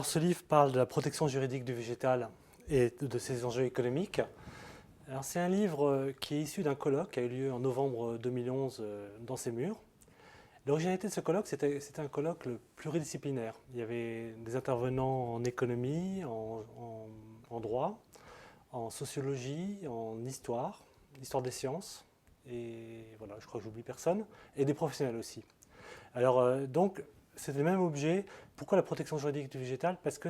Alors ce livre parle de la protection juridique du végétal et de ses enjeux économiques. Alors c'est un livre qui est issu d'un colloque qui a eu lieu en novembre 2011 dans ces murs. L'originalité de ce colloque, c'était un colloque pluridisciplinaire. Il y avait des intervenants en économie, en droit, en sociologie, en histoire, histoire des sciences, et voilà, je crois que j'oublie personne, et des professionnels aussi. Alors donc, c'est le même objet. Pourquoi la protection juridique du végétal? Parce que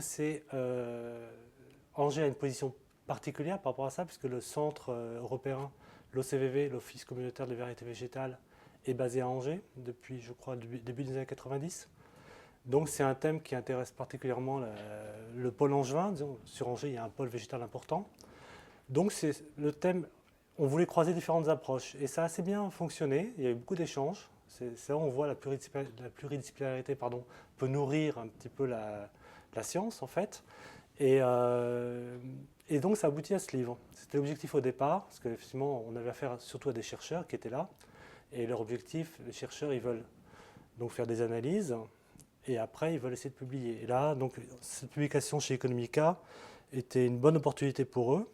Angers a une position particulière par rapport à ça, puisque le centre européen, l'OCVV, l'Office communautaire de vérité végétale, est basé à Angers depuis, je crois, le début des années 90. Donc c'est un thème qui intéresse particulièrement le pôle angevin. Disons, sur Angers, il y a un pôle végétal important. Donc c'est le thème, on voulait croiser différentes approches. Et ça a assez bien fonctionné, il y a eu beaucoup d'échanges. C'est là où on voit la pluridisciplinarité peut nourrir un petit peu la science, en fait. Et donc ça aboutit à ce livre. C'était l'objectif au départ, parce qu'effectivement, on avait affaire surtout à des chercheurs qui étaient là. Et leur objectif, les chercheurs, ils veulent donc faire des analyses, et après, ils veulent essayer de publier. Et là, donc, cette publication chez Economica était une bonne opportunité pour eux.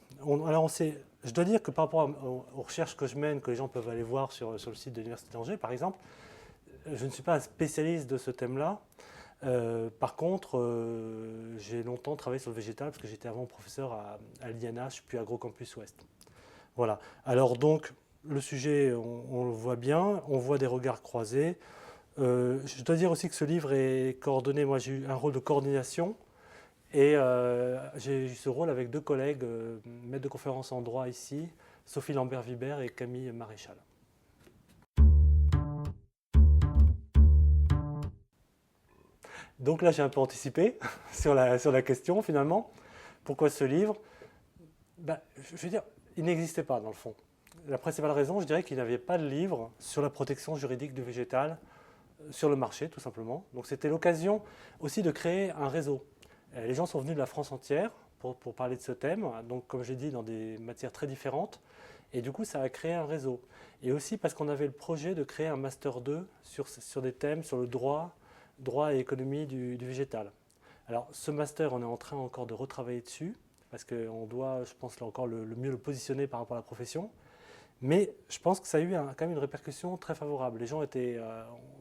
Je dois dire que par rapport aux recherches que je mène, que les gens peuvent aller voir sur le site de l'Université d'Angers, par exemple, je ne suis pas un spécialiste de ce thème-là. Par contre, j'ai longtemps travaillé sur le végétal, parce que j'étais avant professeur à l'INH, puis à Agrocampus Ouest. Voilà. Alors donc, le sujet, on le voit bien, on voit des regards croisés. Je dois dire aussi que ce livre est coordonné, moi j'ai eu un rôle de coordination, et j'ai eu ce rôle avec deux collègues, maîtres de conférence en droit ici, Sophie Lambert-Vibert et Camille Maréchal. Donc là j'ai un peu anticipé sur la question finalement. Pourquoi ce livre? Je veux dire, il n'existait pas dans le fond. La principale raison, je dirais qu'il n'y avait pas de livre sur la protection juridique du végétal sur le marché, tout simplement. Donc c'était l'occasion aussi de créer un réseau. Les gens sont venus de la France entière pour parler de ce thème, donc comme j'ai dit, dans des matières très différentes. Et du coup, ça a créé un réseau. Et aussi parce qu'on avait le projet de créer un Master 2 sur des thèmes, sur le droit et économie du végétal. Alors ce Master, on est en train encore de retravailler dessus, parce qu'on doit, je pense, là encore le mieux le positionner par rapport à la profession. Mais je pense que ça a eu quand même une répercussion très favorable. Les gens étaient,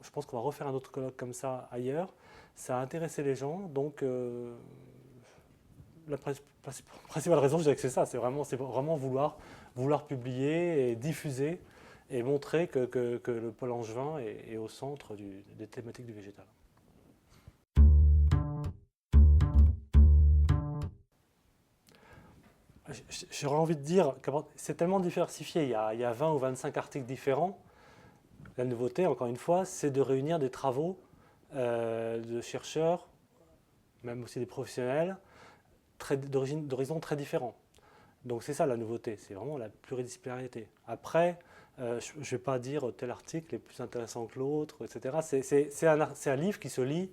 je pense qu'on va refaire un autre colloque comme ça ailleurs. Ça a intéressé les gens, donc la principale raison, je dirais que c'est ça, c'est vraiment vouloir publier et diffuser et montrer que le pôle angevin est au centre des thématiques du végétal. J'aurais envie de dire que c'est tellement diversifié, il y a 20 ou 25 articles différents. La nouveauté, encore une fois, c'est de réunir des travaux de chercheurs, même aussi des professionnels, d'horizons très différents. Donc c'est ça la nouveauté, c'est vraiment la pluridisciplinarité. Après, je ne vais pas dire tel article est plus intéressant que l'autre, etc. C'est un livre qui se lit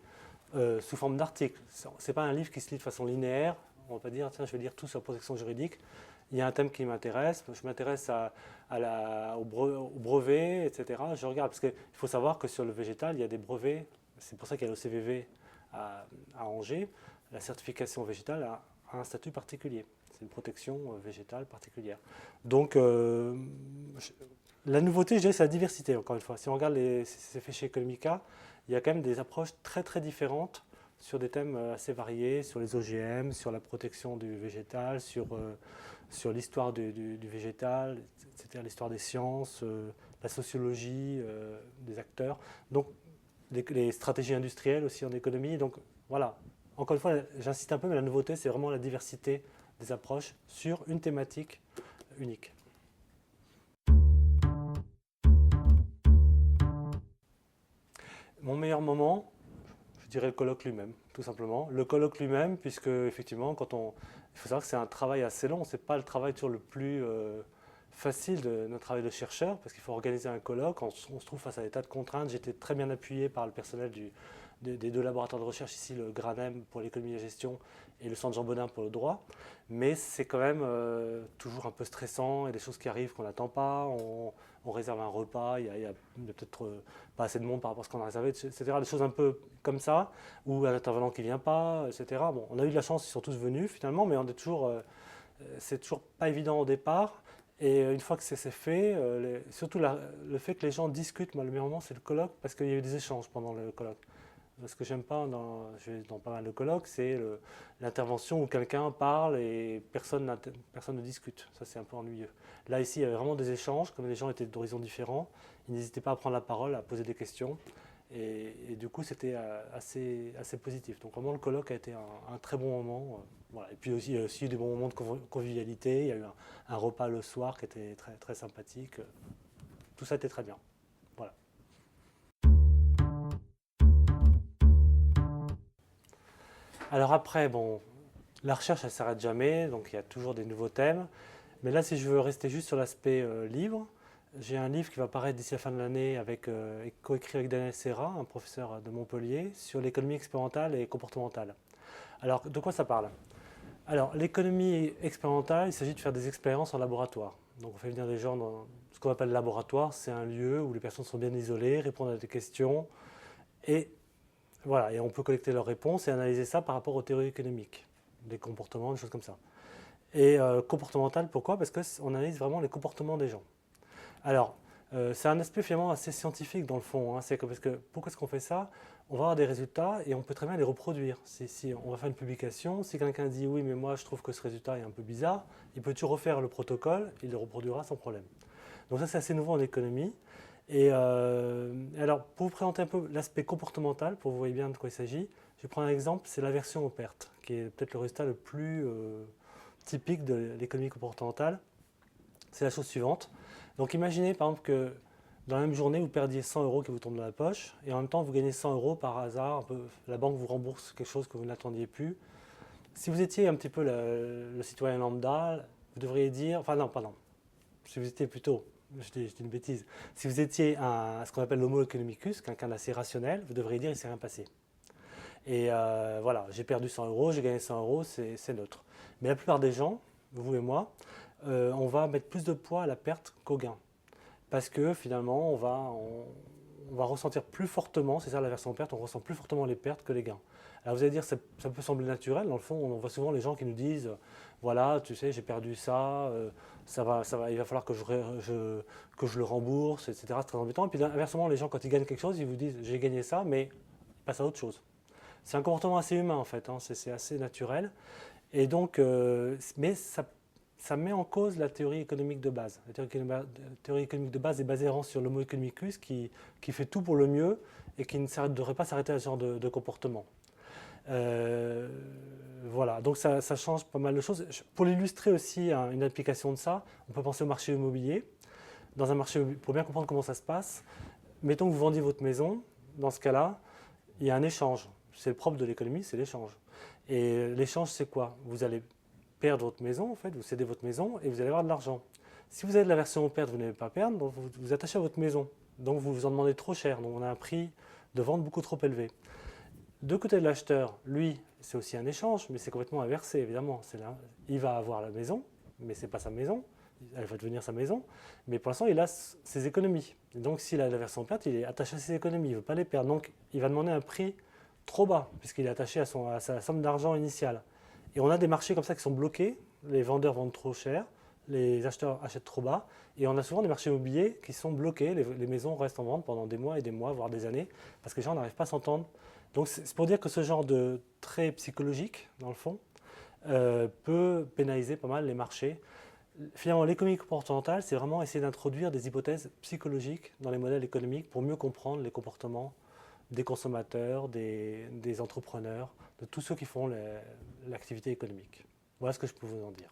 sous forme d'article. Ce n'est pas un livre qui se lit de façon linéaire. On ne va pas dire, tiens, je vais lire tout sur la protection juridique. Il y a un thème qui m'intéresse, je m'intéresse au brevet, etc. Je regarde, parce qu'il faut savoir que sur le végétal, il y a des brevets. C'est pour ça qu'il y a le CVV à Angers. La certification végétale a un statut particulier. C'est une protection végétale particulière. Donc, la nouveauté, je dirais, c'est la diversité, encore une fois. Si on regarde ces faits chez Economica, il y a quand même des approches très très différentes sur des thèmes assez variés, sur les OGM, sur la protection du végétal, sur l'histoire du végétal, c'est-à-dire l'histoire des sciences, la sociologie des acteurs, donc les stratégies industrielles aussi en économie. Donc voilà, encore une fois, j'insiste un peu, mais la nouveauté, c'est vraiment la diversité des approches sur une thématique unique. Mon meilleur moment, je dirais le colloque lui-même, tout simplement. Le colloque lui-même, puisque effectivement, il faut savoir que c'est un travail assez long, c'est pas le travail toujours le plus facile de notre travail de chercheur, parce qu'il faut organiser un colloque, on se trouve face à des tas de contraintes. J'étais très bien appuyé par le personnel des deux laboratoires de recherche ici, le GRANEM pour l'économie et la gestion et le Centre Jean Bodin pour le droit. Mais c'est quand même toujours un peu stressant, il y a des choses qui arrivent qu'on n'attend pas, on réserve un repas, il y a peut-être pas assez de monde par rapport à ce qu'on a réservé, etc. Des choses un peu comme ça, ou un intervenant qui ne vient pas, etc. Bon, on a eu de la chance, ils sont tous venus finalement, mais c'est toujours pas évident au départ. Et une fois que c'est fait, surtout le fait que les gens discutent, moi le meilleur moment c'est le colloque, parce qu'il y a eu des échanges pendant le colloque. Ce que j'aime pas je vais dans pas mal de colloques, c'est l'intervention où quelqu'un parle et personne ne discute. Ça, c'est un peu ennuyeux. Là, ici, il y avait vraiment des échanges, comme les gens étaient d'horizons différents. Ils n'hésitaient pas à prendre la parole, à poser des questions. Et du coup, c'était assez positif. Donc, vraiment, le colloque a été un très bon moment. Voilà. Et puis aussi, il y a aussi eu des bons moments de convivialité. Il y a eu un repas le soir qui était très, très sympathique. Tout ça était très bien. Voilà. Alors après, bon, la recherche, elle ne s'arrête jamais, donc il y a toujours des nouveaux thèmes. Mais là, si je veux rester juste sur l'aspect livre, j'ai un livre qui va paraître d'ici la fin de l'année coécrit avec Daniel Serra, un professeur de Montpellier, sur l'économie expérimentale et comportementale. Alors, de quoi ça parle? Alors, l'économie expérimentale, il s'agit de faire des expériences en laboratoire. Donc, on fait venir des gens dans ce qu'on appelle laboratoire. C'est un lieu où les personnes sont bien isolées, répondent à des questions et voilà, et on peut collecter leurs réponses et analyser ça par rapport aux théories économiques, des comportements, des choses comme ça. Et comportemental, pourquoi? Parce qu'on analyse vraiment les comportements des gens. Alors, c'est un aspect finalement assez scientifique dans le fond. Hein. Pourquoi est-ce qu'on fait ça? On va avoir des résultats et on peut très bien les reproduire. Si on va faire une publication, si quelqu'un dit oui, mais moi je trouve que ce résultat est un peu bizarre, il peut toujours refaire le protocole, il le reproduira sans problème. Donc ça, c'est assez nouveau en économie. Et alors, pour vous présenter un peu l'aspect comportemental, pour que vous voyez bien de quoi il s'agit, je vais prendre un exemple, c'est l'aversion aux pertes, qui est peut-être le résultat le plus typique de l'économie comportementale. C'est la chose suivante. Donc imaginez par exemple que dans la même journée, vous perdiez 100 euros qui vous tombent dans la poche, et en même temps, vous gagnez 100 euros par hasard, la banque vous rembourse quelque chose que vous n'attendiez plus. Si vous étiez un petit peu le citoyen lambda, vous devriez dire, enfin non, pardon, si vous étiez plutôt, je dis une bêtise, si vous étiez ce qu'on appelle l'homo economicus, quelqu'un d'assez rationnel, vous devriez dire il ne s'est rien passé. Et voilà, j'ai perdu 100 euros, j'ai gagné 100 euros, c'est neutre. Mais la plupart des gens, vous et moi, on va mettre plus de poids à la perte qu'au gain. Parce que finalement, on va ressentir plus fortement, c'est ça la version perte, on ressent plus fortement les pertes que les gains. Alors vous allez dire, ça peut sembler naturel, dans le fond, on voit souvent les gens qui nous disent, voilà, tu sais, j'ai perdu ça, il va falloir que je le rembourse, etc. C'est très embêtant. Et puis inversement, les gens, quand ils gagnent quelque chose, ils vous disent, j'ai gagné ça, mais ils passent à autre chose. C'est un comportement assez humain en fait, hein, c'est assez naturel. Et donc, mais ça met en cause la théorie économique de base. La théorie économique de base est basée sur l'homo economicus qui fait tout pour le mieux et qui ne devrait pas s'arrêter à ce genre de comportement. Voilà, donc ça change pas mal de choses. Pour illustrer aussi une application de ça, on peut penser au marché immobilier. Dans un marché immobilier, pour bien comprendre comment ça se passe, mettons que vous vendiez votre maison, dans ce cas-là, il y a un échange. C'est le propre de l'économie, c'est l'échange. Et l'échange, c'est quoi? Vous allez perdre votre maison, en fait, vous cédez votre maison et vous allez avoir de l'argent. Si vous avez de l'aversion aux pertes, vous n'allez pas perdre, donc vous vous attachez à votre maison. Donc vous vous en demandez trop cher, donc on a un prix de vente beaucoup trop élevé. De côté de l'acheteur, lui, c'est aussi un échange, mais c'est complètement inversé, évidemment. Il va avoir la maison, mais ce n'est pas sa maison. Elle va devenir sa maison, mais pour l'instant, il a ses économies. Et donc, s'il a l'aversion perte, il est attaché à ses économies, il ne veut pas les perdre. Donc, il va demander un prix trop bas, puisqu'il est attaché à sa somme d'argent initiale. Et on a des marchés comme ça qui sont bloqués, les vendeurs vendent trop cher, les acheteurs achètent trop bas, et on a souvent des marchés immobiliers qui sont bloqués, les maisons restent en vente pendant des mois et des mois, voire des années, parce que les gens n'arrivent pas à s'entendre. Donc c'est pour dire que ce genre de trait psychologique, dans le fond, peut pénaliser pas mal les marchés. Finalement, l'économie comportementale, c'est vraiment essayer d'introduire des hypothèses psychologiques dans les modèles économiques pour mieux comprendre les comportements des consommateurs, des entrepreneurs, de tous ceux qui font l'activité économique. Voilà ce que je peux vous en dire.